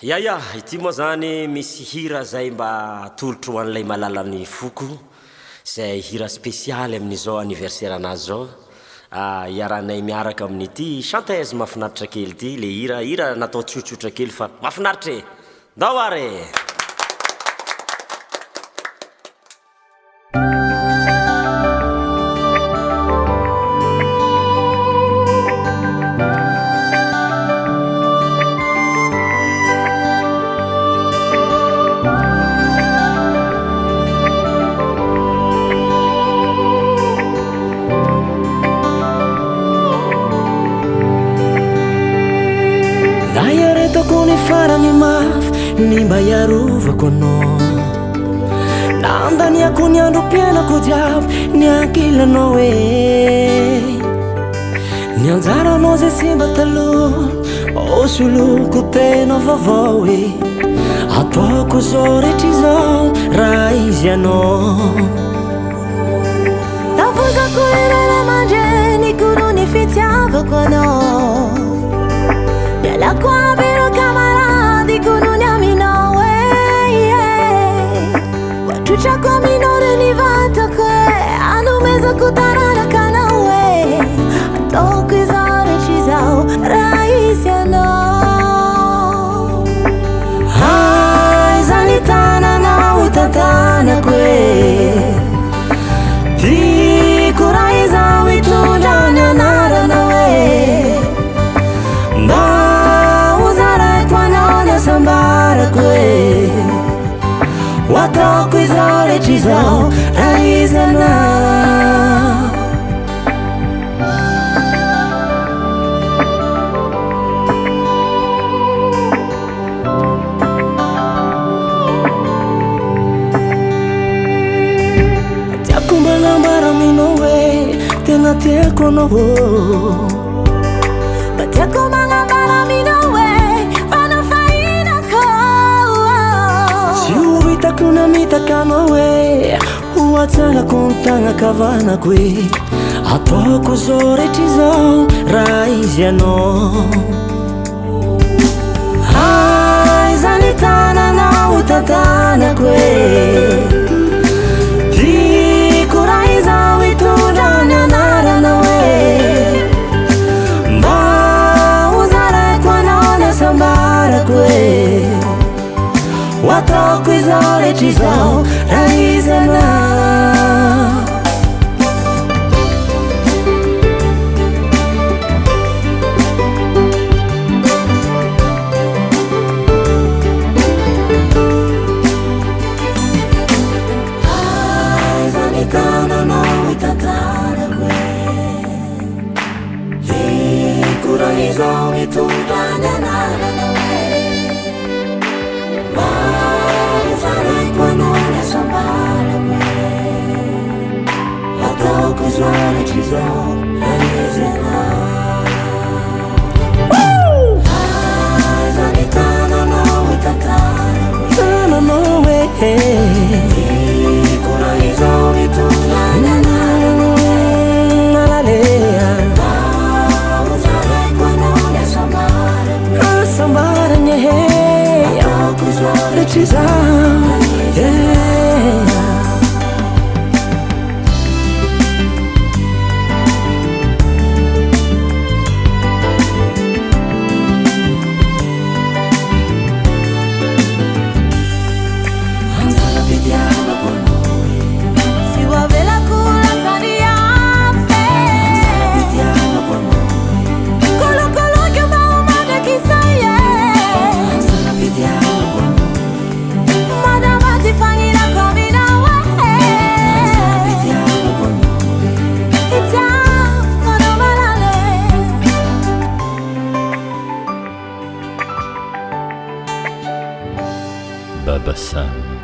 Ia ity moa zany misy hira zay mba tolotro ho an'ilay malalany foko zay hira spesialy amin'izao anniversaire anazy zao iaranay miaraka amin'ity chanteuse mahafinaritra kely ity le hira natao tsotsotra kely fa mahafinaritra e ndao are farany mafy ny mba iarovako anao nandaniako ny androm-piainako jiaby ny ankilanao hoe ny anjaranao zay simba taloha osoloko tena vaovao hoe ataoko zao rehetra izao raha izy anao tavozako irana mandreniko no ny fitiavako anao mialako abiro kamaradiko no ny aminao watrotrako aminao ny vatako anomezako taranaka anao ataoko izao rehetra izao raha izy anao zany tananao hitantanako tiako raha izao hitondra ny anaranao sambarako wataoko izao rehetra izao raha izy anao tiako mbanambara aminao hoe tena tiako anao tiako manambara aminao kuna mitakano hoe huatsanako ntagna kavanako hoe ataoko zao rehetra izao raha izy anao zany tananao tantanako tiako raha izao hitondra ny anaranao mba hozaraiko anao ny asambarako wataoko izao rehetra izao raha izy anao zany tananao hitantanako tiako raha izao hitondra ny anaranao ataoko izao rehetra izao raha izy anao zany tananao hitantanako tananao tiako raha izao hitondra ny anaranao nalalea hozaraiko anao ny asambarany ataoko izao rehetra izao Baba Sam.